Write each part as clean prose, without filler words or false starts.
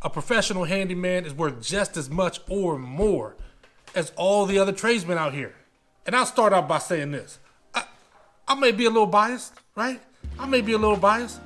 a professional handyman is worth just as much or more as all the other tradesmen out here. And I'll start out by saying this. I may be a little biased, right? I may be a little biased,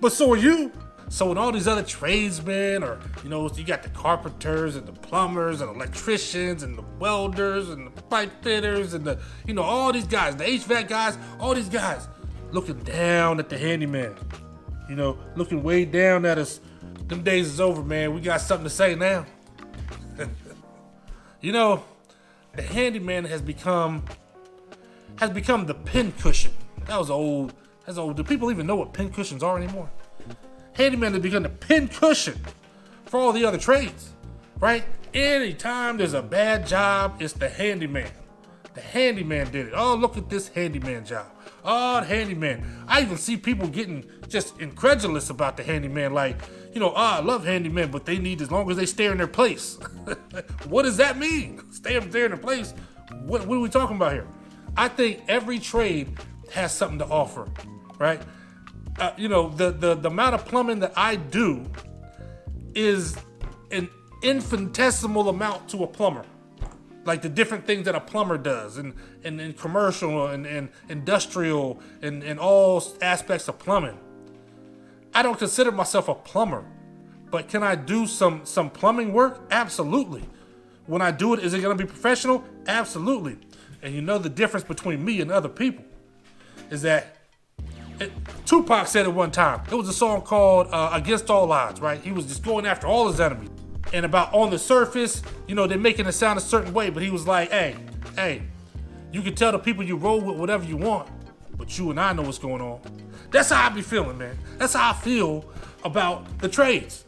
but so are you. So when all these other tradesmen, or, you got the carpenters and the plumbers and electricians and the welders and the pipe fitters and all these guys, the HVAC guys, all these guys looking down at the handyman, looking way down at us. Them days is over, man. We got something to say now. The handyman has become the pin cushion. That's old. Do people even know what pin cushions are anymore? Handyman has become the pin cushion for all the other trades, right? Anytime there's a bad job, it's the handyman. The handyman did it. Oh, look at this handyman job. Oh, the handyman. I even see people getting just incredulous about the handyman. Like, I love handyman, but they need as long as they stay in their place. What does that mean? Stay up there in their place? What are we talking about here? I think every trade has something to offer, right? The amount of plumbing that I do is an infinitesimal amount to a plumber. Like the different things that a plumber does and commercial and industrial and all aspects of plumbing. I don't consider myself a plumber, but can I do some plumbing work? Absolutely. When I do it, is it going to be professional? Absolutely. And the difference between me and other people is that Tupac said it one time. There was a song called Against All Odds, right? He was just going after all his enemies. And about on the surface, they're making it sound a certain way, but he was like, hey, you can tell the people you roll with whatever you want, but you and I know what's going on. That's how I be feeling, man. That's how I feel about the trades.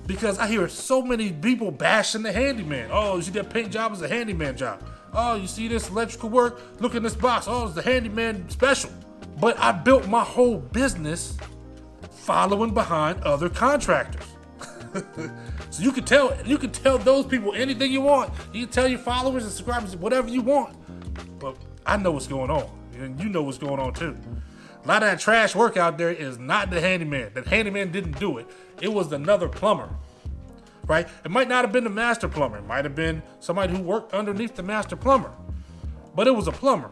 Because I hear so many people bashing the handyman. Oh, you see that paint job is a handyman job. Oh, you see this electrical work? Look in this box. Oh, it's the handyman special. But I built my whole business following behind other contractors. So you can tell those people anything you want. You can tell your followers and subscribers whatever you want. But I know what's going on. And you know what's going on too. A lot of that trash work out there is not the handyman. The handyman didn't do it. It was another plumber. Right? It might not have been the master plumber. It might have been somebody who worked underneath the master plumber. But it was a plumber.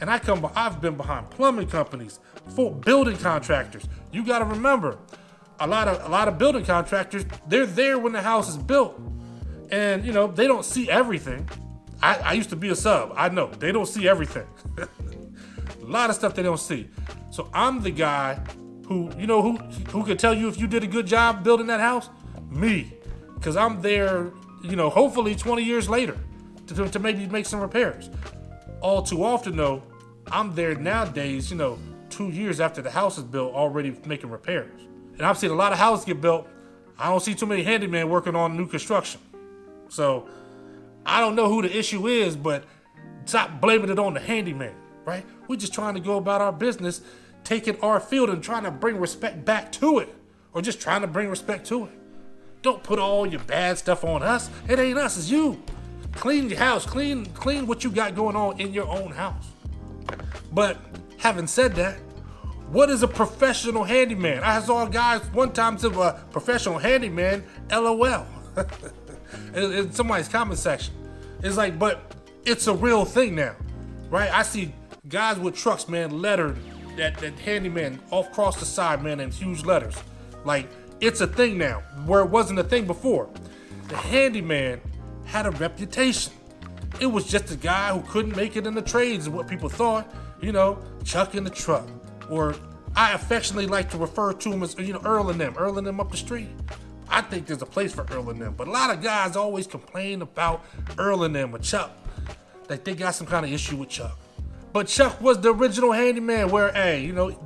And I've been behind plumbing companies, for building contractors. You got to remember, a lot of building contractors, they're there when the house is built, and they don't see everything. I used to be a sub. I know they don't see everything. A lot of stuff they don't see. So I'm the guy who can tell you if you did a good job building that house. Me, because I'm there. Hopefully 20 years later to maybe make some repairs. All too often, though, I'm there nowadays, 2 years after the house is built, already making repairs. And I've seen a lot of houses get built. I don't see too many handymen working on new construction. So I don't know who the issue is, but stop blaming it on the handyman, right? We're just trying to go about our business, taking our field and trying to bring respect back to it, or just trying to bring respect to it. Don't put all your bad stuff on us. It ain't us, it's you. Clean your house, clean what you got going on in your own house. But having said that, what is a professional handyman? I saw guys one time say a professional handyman, LOL, in somebody's comment section. It's like, but it's a real thing now, right? I see guys with trucks, man, lettered that handyman off across the side, man, in huge letters. Like, it's a thing now, where it wasn't a thing before. The handyman had a reputation. It was just a guy who couldn't make it in the trades, is what people thought. Chuck in the truck. Or I affectionately like to refer to him as, Earl and them up the street. I think there's a place for Earl and them. But a lot of guys always complain about Earl and them or Chuck. Like they got some kind of issue with Chuck. But Chuck was the original handyman where,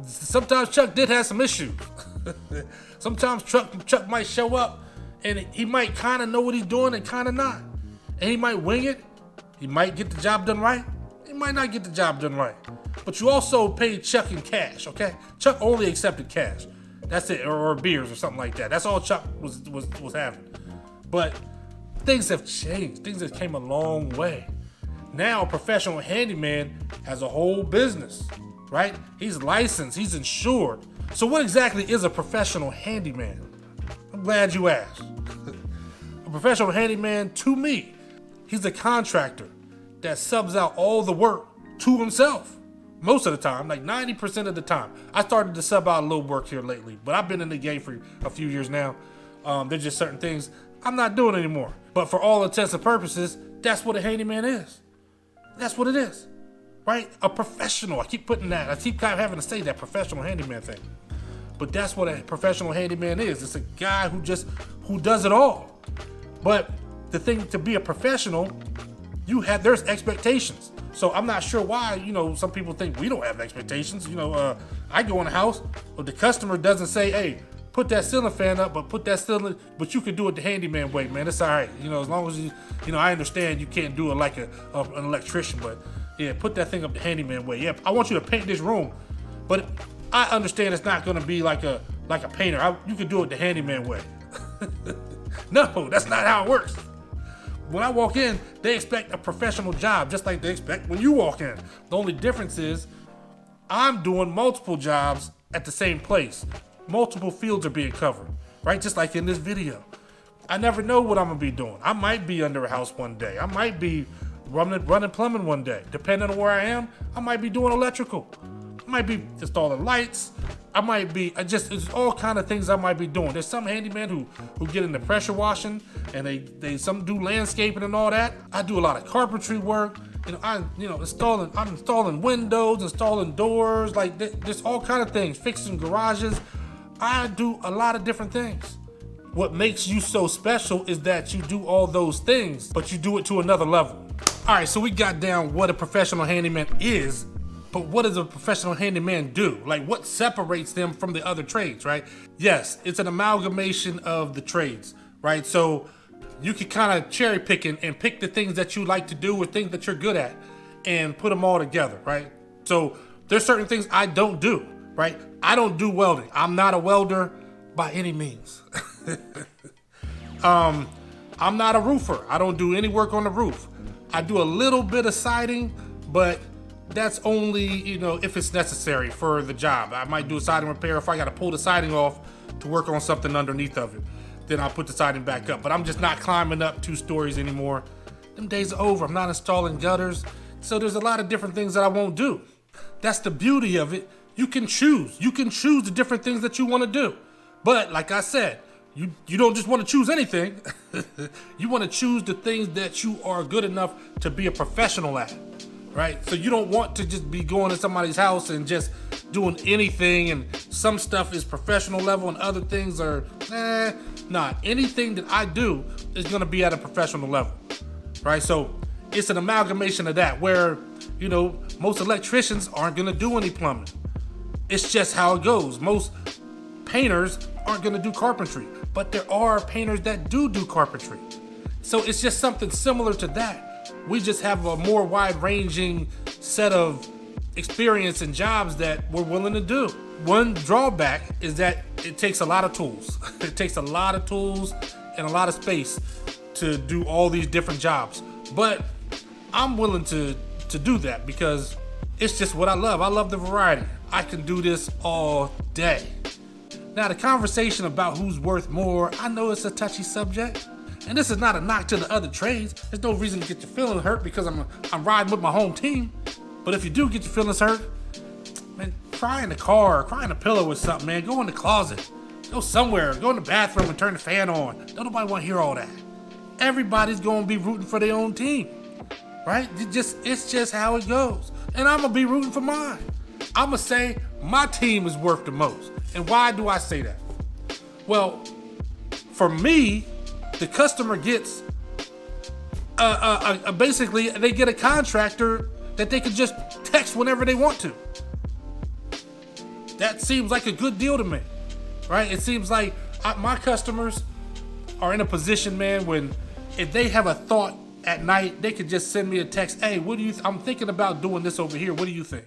sometimes Chuck did have some issues. Sometimes Chuck might show up and he might kind of know what he's doing and kind of not. And he might wing it. He might get the job done right. He might not get the job done right. But you also paid Chuck in cash, okay? Chuck only accepted cash. That's it, or beers or something like that. That's all Chuck was having. But things have changed. Things have came a long way. Now a professional handyman has a whole business, right? He's licensed, he's insured. So what exactly is a professional handyman? I'm glad you asked. A professional handyman, to me, he's a contractor that subs out all the work to himself. Most of the time, like 90% of the time. I started to sub out a little work here lately, but I've been in the game for a few years now. There's just certain things I'm not doing anymore. But for all intents and purposes, that's what a handyman is. That's what it is, right? A professional. I keep putting that. I keep kind of having to say that professional handyman thing. But that's what a professional handyman is. It's a guy who does it all. But the thing to be a professional, there's expectations. So I'm not sure why, some people think we don't have expectations. I go in a house, but the customer doesn't say, hey, put that ceiling fan up, but you can do it the handyman way, man. It's all right. As long as I understand you can't do it like an electrician, but yeah, put that thing up the handyman way. Yeah, I want you to paint this room, but I understand it's not going to be like a painter. You can do it the handyman way. No, that's not how it works. When I walk in, they expect a professional job, just like they expect when you walk in. The only difference is I'm doing multiple jobs at the same place. Multiple fields are being covered, right? Just like in this video. I never know what I'm gonna be doing. I might be under a house one day. I might be running plumbing one day. Depending on where I am, I might be doing electrical. I might be installing lights. I might be, it's all kind of things I might be doing. There's some handyman who get into pressure washing and some do landscaping and all that. I do a lot of carpentry work. I'm installing windows, installing doors, like there's all kind of things, fixing garages. I do a lot of different things. What makes you so special is that you do all those things, but you do it to another level. All right, so we got down what a professional handyman is. But what does a professional handyman do? Like, what separates them from the other trades, right? Yes, it's an amalgamation of the trades, right? So you can kind of cherry pick and pick the things that you like to do or things that you're good at and put them all together, right? So there's certain things I don't do, right? I don't do welding. I'm not a welder by any means. I'm not a roofer. I don't do any work on the roof. I do a little bit of siding, but that's only, if it's necessary for the job. I might do a siding repair if I got to pull the siding off to work on something underneath of it. Then I'll put the siding back up. But I'm just not climbing up 2 stories anymore. Them days are over. I'm not installing gutters. So there's a lot of different things that I won't do. That's the beauty of it. You can choose. You can choose the different things that you want to do. But like I said, you don't just want to choose anything. You want to choose the things that you are good enough to be a professional at. Right? So you don't want to just be going to somebody's house and just doing anything, and some stuff is professional level and other things are, nah. Anything that I do is going to be at a professional level, right? So it's an amalgamation of that where, most electricians aren't going to do any plumbing. It's just how it goes. Most painters aren't going to do carpentry, but there are painters that do carpentry. So it's just something similar to that. We just have a more wide-ranging set of experience and jobs that we're willing to do. One drawback is that it takes a lot of tools. It takes a lot of tools and a lot of space to do all these different jobs. But I'm willing to do that because it's just what I love. I love the variety. I can do this all day. Now, the conversation about who's worth more, I know it's a touchy subject. And this is not a knock to the other trades. There's no reason to get your feelings hurt because I'm riding with my home team. But if you do get your feelings hurt, man, cry in the car, cry in a pillow with something, man. Go in the closet. Go somewhere. Go in the bathroom and turn the fan on. Don't nobody want to hear all that. Everybody's going to be rooting for their own team, right? It's just how it goes. And I'm going to be rooting for mine. I'm going to say my team is worth the most. And why do I say that? Well, for me, the customer gets basically they get a contractor that they can just text whenever they want to. That seems like a good deal to me, right? It seems like my customers are in a position, man, when if they have a thought at night, they could just send me a text. Hey, what do you? I'm thinking about doing this over here. What do you think?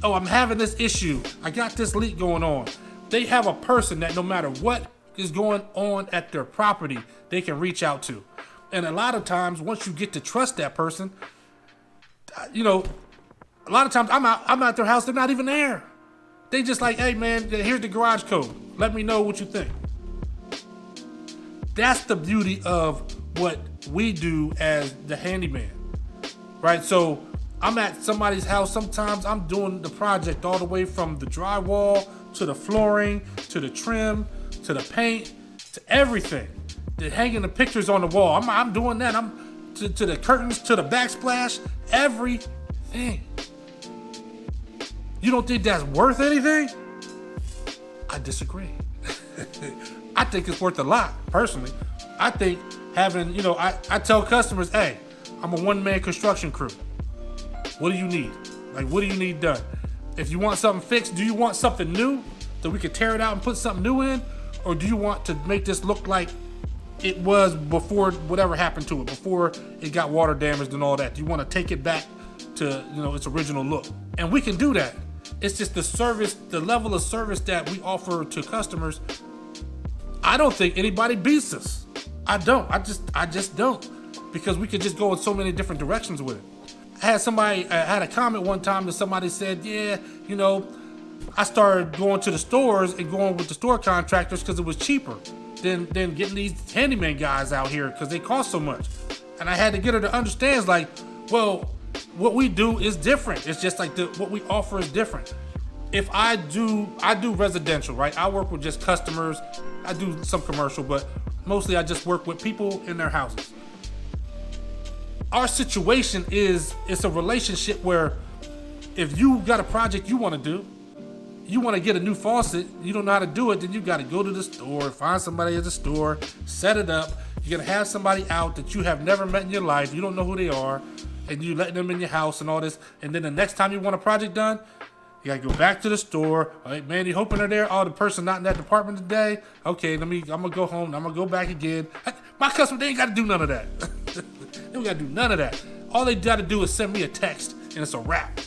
Oh, I'm having this issue. I got this leak going on. They have a person that no matter what is going on at their property, they can reach out to. And a lot of times, once you get to trust that person, a lot of times I'm at their house, they're not even there. They just like, hey man, here's the garage code. Let me know what you think. That's the beauty of what we do as the handyman, right? So I'm at somebody's house. Sometimes I'm doing the project all the way from the drywall to the flooring, to the trim, to the paint, to everything. They're hanging the pictures on the wall. I'm doing that. I'm to the curtains, to the backsplash, everything. You don't think that's worth anything? I disagree. I think it's worth a lot, personally. I think having, I tell customers, hey, I'm a one-man construction crew. What do you need? Like, what do you need done? If you want something fixed, do you want something new so we can tear it out and put something new in? Or do you want to make this look like it was before whatever happened to it, before it got water damaged and all that? Do you want to take it back to, its original look? And we can do that. It's just the service, the level of service that we offer to customers. I don't think anybody beats us. I don't. I just don't. Because we could just go in so many different directions with it. I had a comment one time that somebody said, yeah, I started going to the stores and going with the store contractors because it was cheaper than getting these handyman guys out here because they cost so much. And I had to get her to understand, it's like, well, what we do is different. It's just like what we offer is different. If I do residential, right? I work with just customers. I do some commercial, but mostly I just work with people in their houses. Our situation is, it's a relationship where if you got a project you want to do, you want to get a new faucet, you don't know how to do it, then you got to go to the store, find somebody at the store, set it up. You're going to have somebody out that you have never met in your life. You don't know who they are, and you let them in your house and all this. And then the next time you want a project done, you got to go back to the store. All right, man, you hoping they're there? Oh, the person not in that department today? Okay, I'm going to go home. I'm going to go back again. My customer, they ain't got to do none of that. They don't got to do none of that. All they got to do is send me a text, and it's a wrap.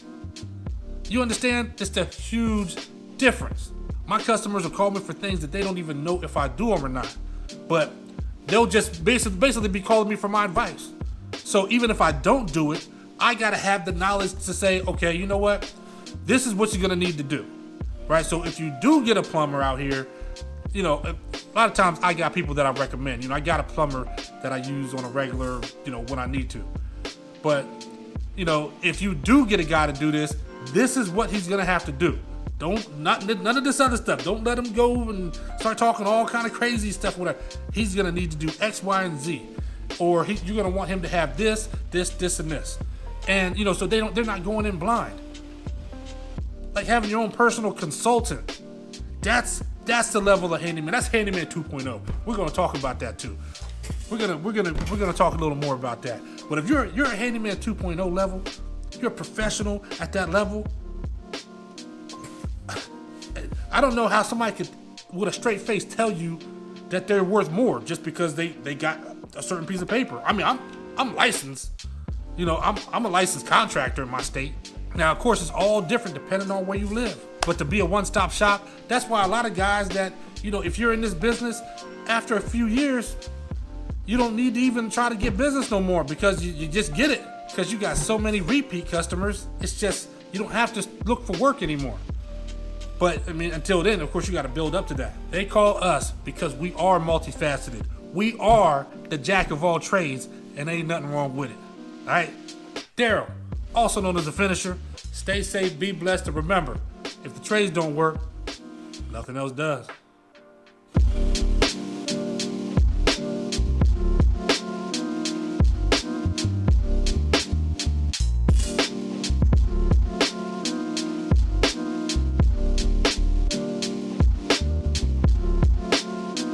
You understand? It's a huge difference. My customers will call me for things that they don't even know if I do them or not. But they'll just basically be calling me for my advice. So even if I don't do it, I got to have the knowledge to say, okay, you know what? This is what you're going to need to do, right? So if you do get a plumber out here, a lot of times I got people that I recommend. I got a plumber that I use on a regular, when I need to. But, if you do get a guy to do this, this is what he's going to have to do. None of this other stuff. Don't let him go and start talking all kind of crazy stuff, whatever. He's going to need to do X, Y, and Z. Or you're going to want him to have this, and this. And, so they're not going in blind. Like having your own personal consultant. That's the level of handyman. That's handyman 2.0. We're going to talk about that too. We're gonna talk a little more about that. But if you're a handyman 2.0 level, you're a professional at that level. I don't know how somebody could, with a straight face, tell you that they're worth more just because they got a certain piece of paper. I mean, I'm licensed. I'm a licensed contractor in my state. Now, of course, it's all different depending on where you live. But to be a one-stop shop, that's why a lot of guys that, if you're in this business, after a few years, you don't need to even try to get business no more because you just get it. Because you got so many repeat customers, it's just, you don't have to look for work anymore. But, until then, of course, you got to build up to that. They call us because we are multifaceted. We are the jack of all trades, and ain't nothing wrong with it. All right? Daryl, also known as the finisher. Stay safe, be blessed, and remember, if the trades don't work, nothing else does.